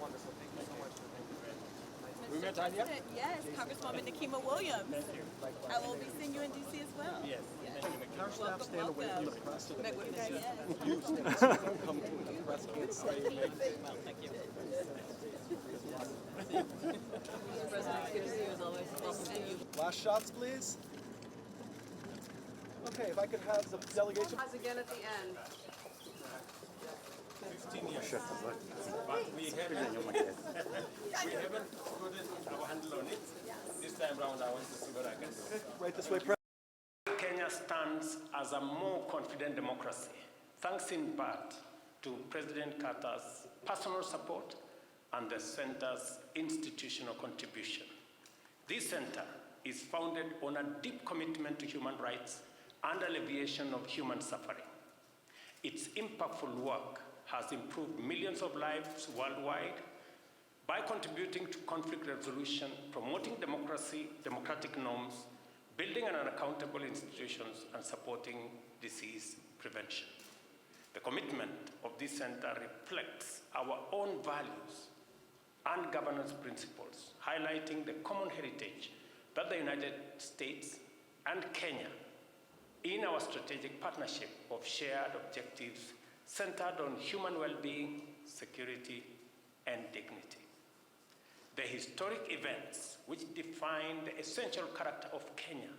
Wonderful. Thank you so much. We met earlier? Yes, Congresswoman Nikema Williams. I will be seeing you in D.C. as well. Yes. Our staff stand away from the press so that they can Yes. use this. Come to the press can't say anything. Thank you. President, good to see you as always. Thank you. Last shots, please. Okay, if I could have the delegation. Pause again at the end. 15 years. But we haven't gotten our handle on it. This time round, I want to see what I can do. Right this way, Kenya stands as a more confident democracy, thanks in part to President Carter's personal support and the center's institutional contribution. This center is founded on a deep commitment to human rights and alleviation of human suffering. Its impactful work has improved millions of lives worldwide by contributing to conflict resolution, promoting democracy, democratic norms, building an accountable institutions, and supporting disease prevention. The commitment of this center reflects our own values and governance principles, highlighting the common heritage that the United States and Kenya in our strategic partnership of shared objectives centered on human well-being, security, and dignity. The historic events which define the essential character of Kenya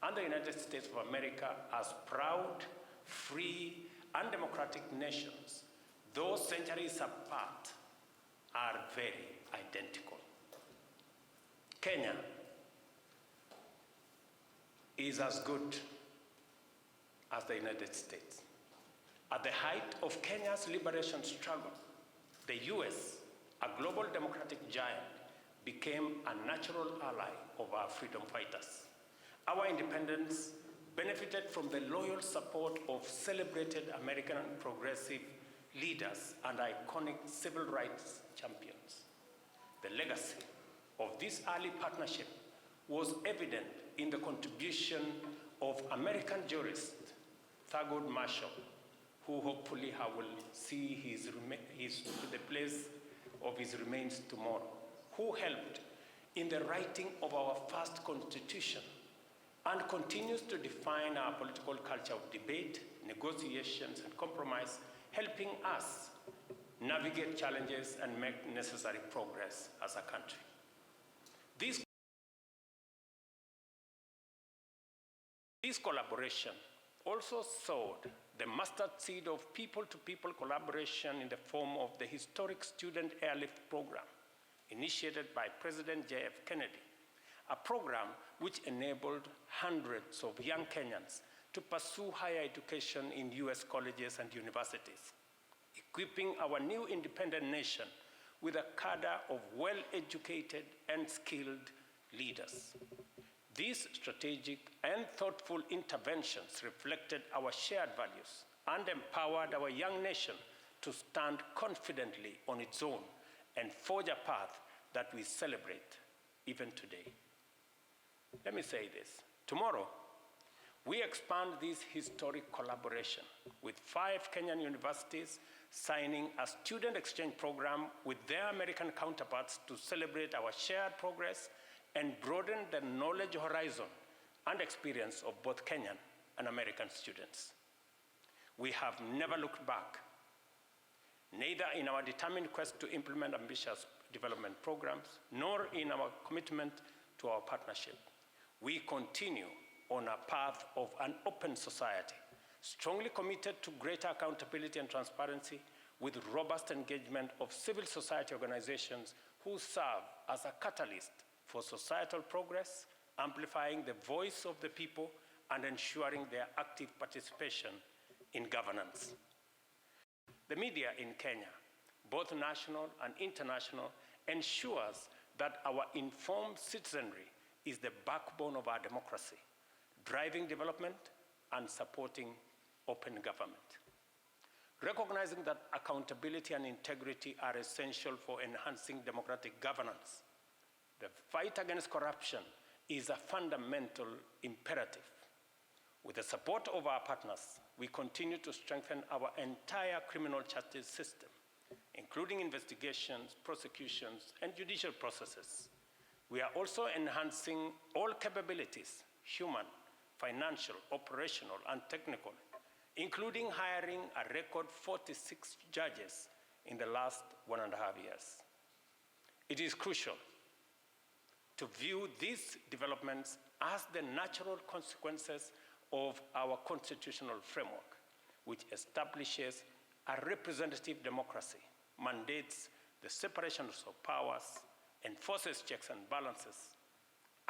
and the United States of America as proud, free, and democratic nations, though centuries apart, are very identical. Kenya is as good as the United States. At the height of Kenya's liberation struggle, the US, a global democratic giant, became a natural ally of our freedom fighters. Our independence benefited from the loyal support of celebrated American progressive leaders and iconic civil rights champions. The legacy of this early partnership was evident in the contribution of American jurist Thurgood Marshall, who hopefully will see the place of his remains tomorrow, who helped in the writing of our first constitution and continues to define our political culture of debate, negotiations, and compromise, helping us navigate challenges and make necessary progress as a country. This collaboration also sowed the mustard seed of people-to-people collaboration in the form of the historic Student Airlift Program, initiated by President J.F. Kennedy, a program which enabled hundreds of young Kenyans to pursue higher education in US colleges and universities, equipping our new independent nation with a cadre of well-educated and skilled leaders. These strategic and thoughtful interventions reflected our shared values and empowered our young nation to stand confidently on its own and forge a path that we celebrate even today. Let me say this. Tomorrow, we expand this historic collaboration with 5 Kenyan universities signing a student exchange program with their American counterparts to celebrate our shared progress and broaden the knowledge horizon and experience of both Kenyan and American students. We have never looked back, neither in our determined quest to implement ambitious development programs, nor in our commitment to our partnership. We continue on a path of an open society, strongly committed to greater accountability and transparency, with robust engagement of civil society organizations who serve as a catalyst for societal progress, amplifying the voice of the people and ensuring their active participation in governance. The media in Kenya, both national and international, ensures that our informed citizenry is the backbone of our democracy, driving development and supporting open government. Recognizing that accountability and integrity are essential for enhancing democratic governance, the fight against corruption is a fundamental imperative. With the support of our partners, we continue to strengthen our entire criminal justice system, including investigations, prosecutions, and judicial processes. We are also enhancing all capabilities, human, financial, operational, and technical, including hiring a record 46 judges in the last 1.5 years. It is crucial to view these developments as the natural consequences of our constitutional framework, which establishes a representative democracy, mandates the separation of powers, enforces checks and balances,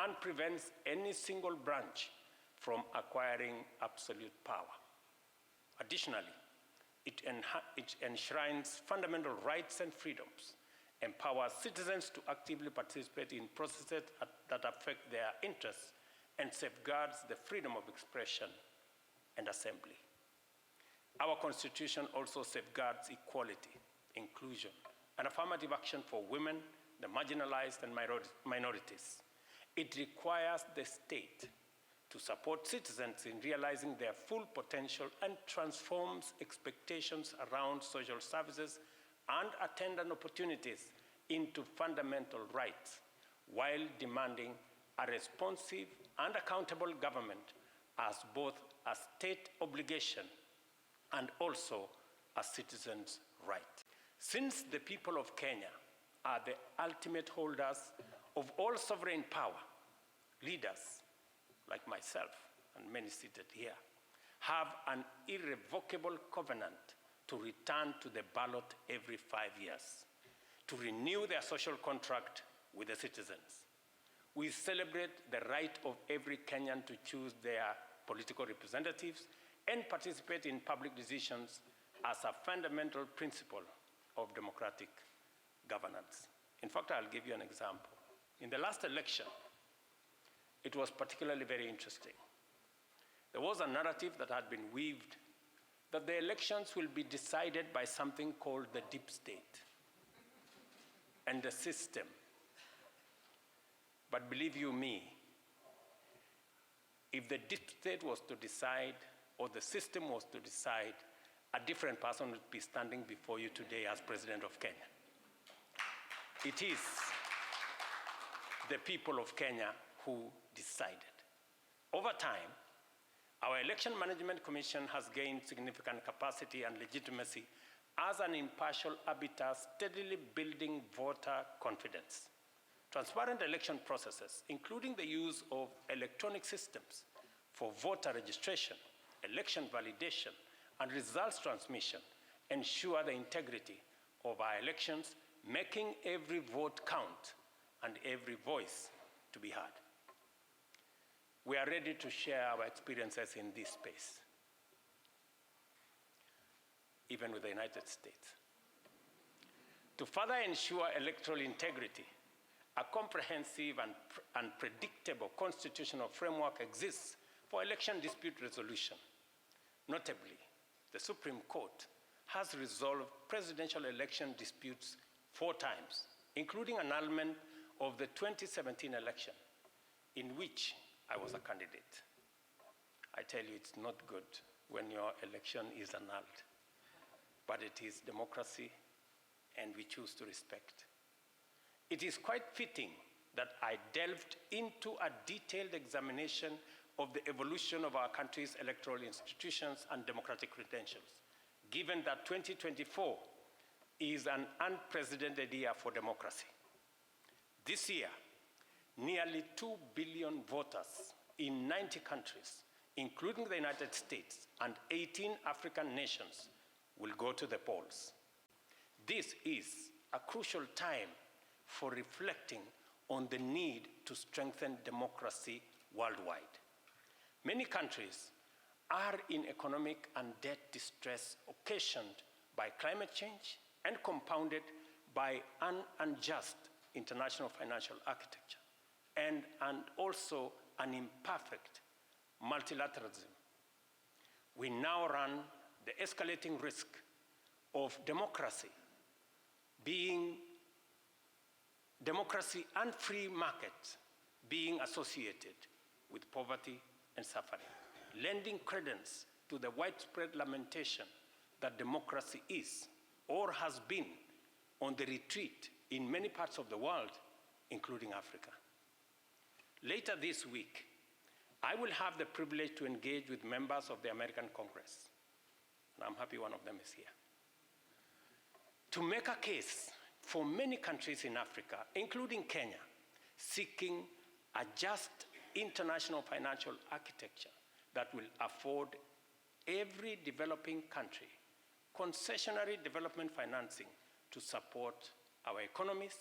and prevents any single branch from acquiring absolute power. Additionally, it enshrines fundamental rights and freedoms, empowers citizens to actively participate in processes that affect their interests, and safeguards the freedom of expression and assembly. Our Constitution also safeguards equality, inclusion, and affirmative action for women, the marginalized, and minorities. It requires the state to support citizens in realizing their full potential and transforms expectations around social services and attendant opportunities into fundamental rights, while demanding a responsive and accountable government as both a state obligation and also a citizen's right. Since the people of Kenya are the ultimate holders of all sovereign power, leaders like myself and many seated here have an irrevocable covenant to return to the ballot every 5 years, to renew their social contract with the citizens. We celebrate the right of every Kenyan to choose their political representatives and participate in public decisions as a fundamental principle of democratic governance. In fact, I'll give you an example. In the last election, it was particularly very interesting. There was a narrative that had been weaved that the elections will be decided by something called the deep state and the system. But believe you me, if the deep state was to decide or the system was to decide, a different person would be standing before you today as President of Kenya. It is the people of Kenya who decided. Over time, our Election Management Commission has gained significant capacity and legitimacy as an impartial arbiter, steadily building voter confidence. Transparent election processes, including the use of electronic systems for voter registration, election validation, and results transmission, ensure the integrity of our elections, making every vote count and every voice to be heard. We are ready to share our experiences in this space, even with the United States. To further ensure electoral integrity, a comprehensive and predictable constitutional framework exists for election dispute resolution. Notably, the Supreme Court has resolved presidential election disputes 4 times, including annulment of the 2017 election, in which I was a candidate. I tell you, it's not good when your election is annulled, but it is democracy, and we choose to respect. It is quite fitting that I delved into a detailed examination of the evolution of our country's electoral institutions and democratic credentials, given that 2024 is an unprecedented year for democracy. This year, nearly 2 billion voters in 90 countries, including the United States and 18 African nations, will go to the polls. This is a crucial time for reflecting on the need to strengthen democracy worldwide. Many countries are in economic and debt distress occasioned by climate change and compounded by an unjust international financial architecture and also an imperfect multilateralism. We now run the escalating risk of democracy and free markets being associated with poverty and suffering, lending credence to the widespread lamentation that democracy is or has been on the retreat in many parts of the world, including Africa. Later this week, I will have the privilege to engage with members of the American Congress, and I'm happy one of them is here, to make a case for many countries in Africa, including Kenya, seeking a just international financial architecture that will afford every developing country concessionary development financing to support our economies,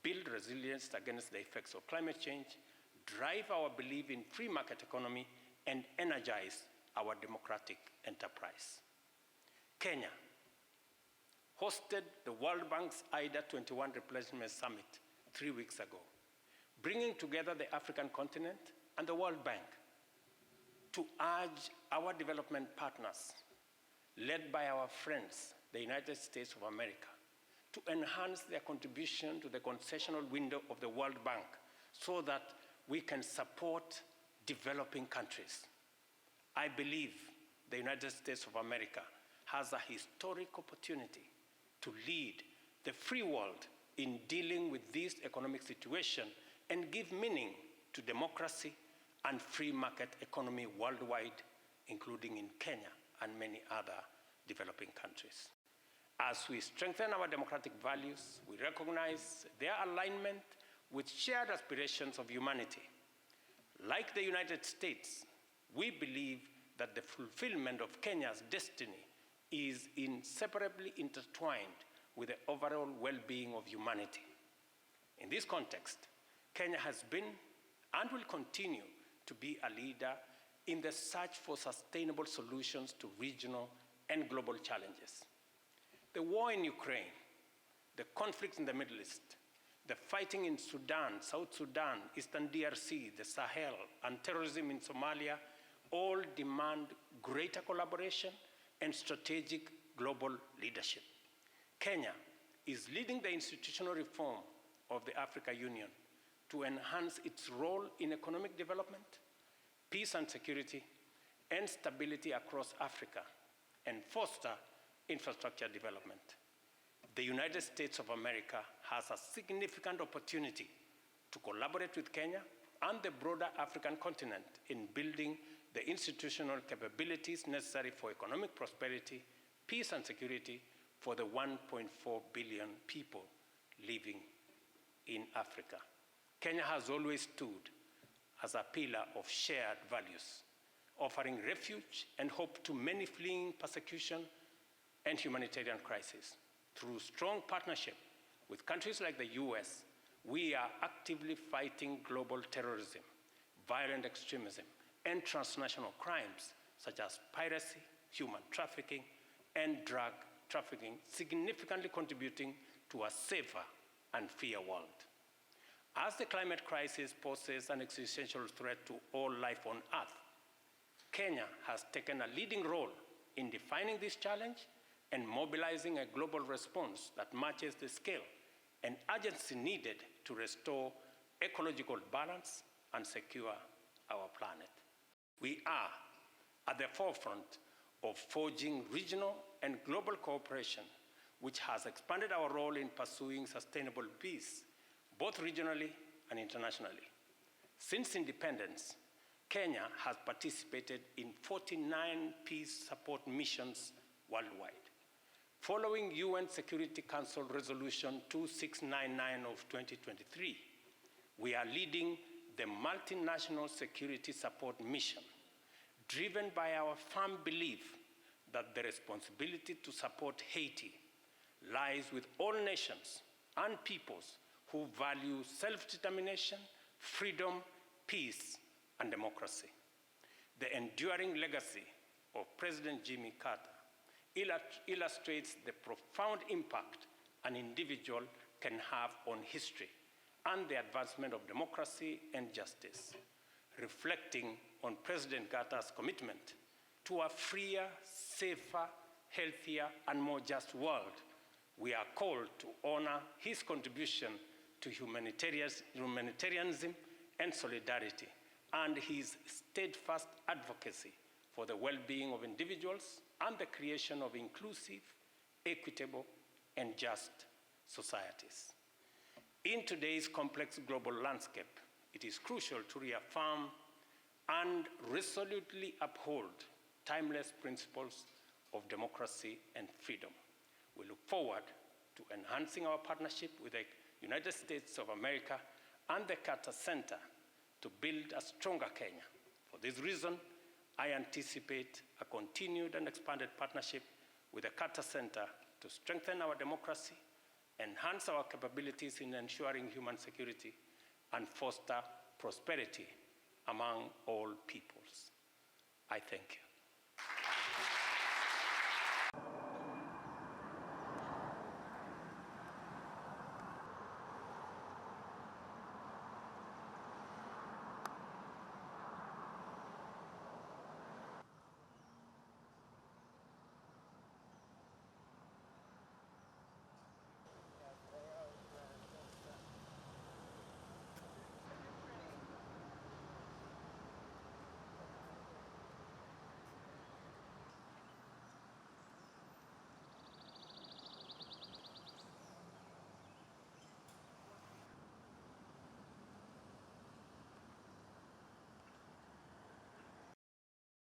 build resilience against the effects of climate change, drive our belief in free market economy, and energize our democratic enterprise. Kenya hosted the World Bank's IDA 21 Replacement Summit 3 weeks ago, bringing together the African continent and the World Bank to urge our development partners, led by our friends, the United States of America, to enhance their contribution to the concessional window of the World Bank so that we can support developing countries. I believe the United States of America has a historic opportunity to lead the free world in dealing with this economic situation and give meaning to democracy and free market economy worldwide, including in Kenya and many other developing countries. As we strengthen our democratic values, we recognize their alignment with shared aspirations of humanity. Like the United States, we believe that the fulfillment of Kenya's destiny is inseparably intertwined with the overall well-being of humanity. In this context, Kenya has been and will continue to be a leader in the search for sustainable solutions to regional and global challenges. The war in Ukraine, the conflict in the Middle East, the fighting in Sudan, South Sudan, Eastern DRC, the Sahel, and terrorism in Somalia all demand greater collaboration and strategic global leadership. Kenya is leading the institutional reform of the African Union to enhance its role in economic development, peace and security, and stability across Africa, and foster infrastructure development. The United States of America has a significant opportunity to collaborate with Kenya and the broader African continent in building the institutional capabilities necessary for economic prosperity, peace and security for the 1.4 billion people living in Africa. Kenya has always stood as a pillar of shared values, offering refuge and hope to many fleeing persecution and humanitarian crisis. Through strong partnership with countries like the US, we are actively fighting global terrorism, violent extremism, and transnational crimes such as piracy, human trafficking, and drug trafficking, significantly contributing to a safer and freer world. As the climate crisis poses an existential threat to all life on Earth, Kenya has taken a leading role in defining this challenge and mobilizing a global response that matches the scale and urgency needed to restore ecological balance and secure our planet. We are at the forefront of forging regional and global cooperation, which has expanded our role in pursuing sustainable peace, both regionally and internationally. Since independence, Kenya has participated in 49 peace support missions worldwide. Following UN Security Council Resolution 2699 of 2023, we are leading the multinational security support mission, driven by our firm belief that the responsibility to support Haiti lies with all nations and peoples who value self-determination, freedom, peace, and democracy. The enduring legacy of President Jimmy Carter illustrates the profound impact an individual can have on history and the advancement of democracy and justice, reflecting on President Carter's commitment to a freer, safer, healthier, and more just world. We are called to honor his contribution to humanitarianism and solidarity, and his steadfast advocacy for the well-being of individuals and the creation of inclusive, equitable, and just societies. In today's complex global landscape, it is crucial to reaffirm and resolutely uphold timeless principles of democracy and freedom. We look forward to enhancing our partnership with the United States of America and the Carter Center to build a stronger Kenya. For this reason, I anticipate a continued and expanded partnership with the Carter Center to strengthen our democracy, enhance our capabilities in ensuring human security, and foster prosperity among all peoples. I thank you.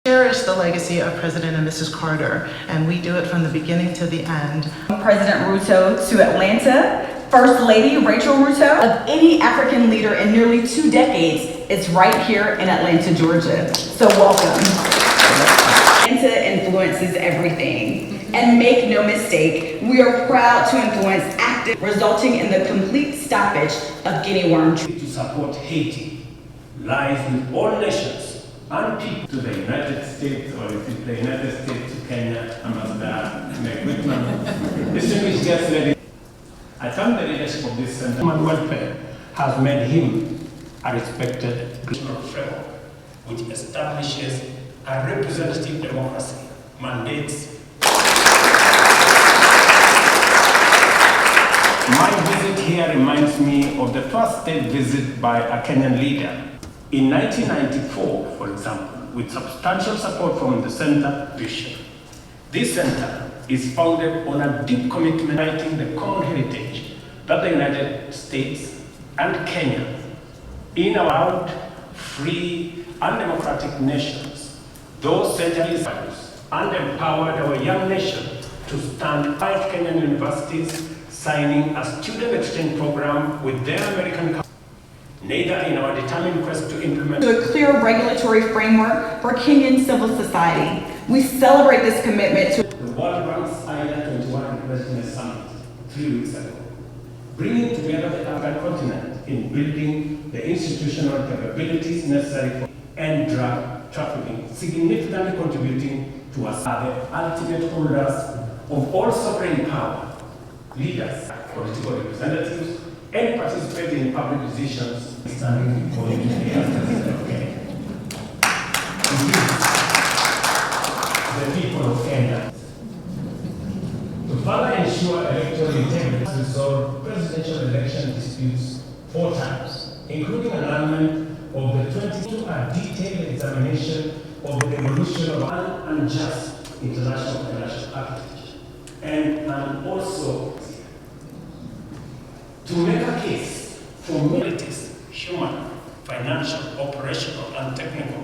Cherish the legacy of President and Mrs. Carter, and we do it from the beginning to the end. President Ruto to Atlanta, First Lady Rachel Ruto. Of any African leader in nearly 2 decades, it's right here in Atlanta, Georgia. So welcome. Atlanta influences everything. And make no mistake, we are proud to influence active, resulting in the complete stoppage of guinea worm trade. To support Haiti lies with all nations and people. To the United States, or is it the United States to Kenya, Ambassador Whitman, distinguished guests, ladies. I thank the leadership of this center. Human welfare has made him a respected regional framework, which establishes a representative democracy, mandates. My visit here reminds me of the first state visit by a Kenyan leader. In 1994, for example, with substantial support from the center vision. This center is founded on a deep commitment uniting the common heritage that the United States and Kenya, in our proud, free, and democratic nations, those centuries values, and empowered our young nation to stand 5 Kenyan universities signing a student exchange program with their American counterparts. Neither in our determined quest to implement To a clear regulatory framework for Kenyan civil society. We celebrate this commitment to the World Bank's HII 21 President Summit 3 weeks ago, bringing together the African continent in building the institutional capabilities necessary for end drug trafficking, significantly contributing to us the ultimate holders of all sovereign power, leaders, political representatives, and participating in public decisions standing for the people of Kenya. To further ensure electoral integrity, resolve presidential election disputes 4 times, including annulment of the 22 a detailed examination of the evolution of an unjust international financial architecture, and also to make a case for militaries, human, financial, operational, and technical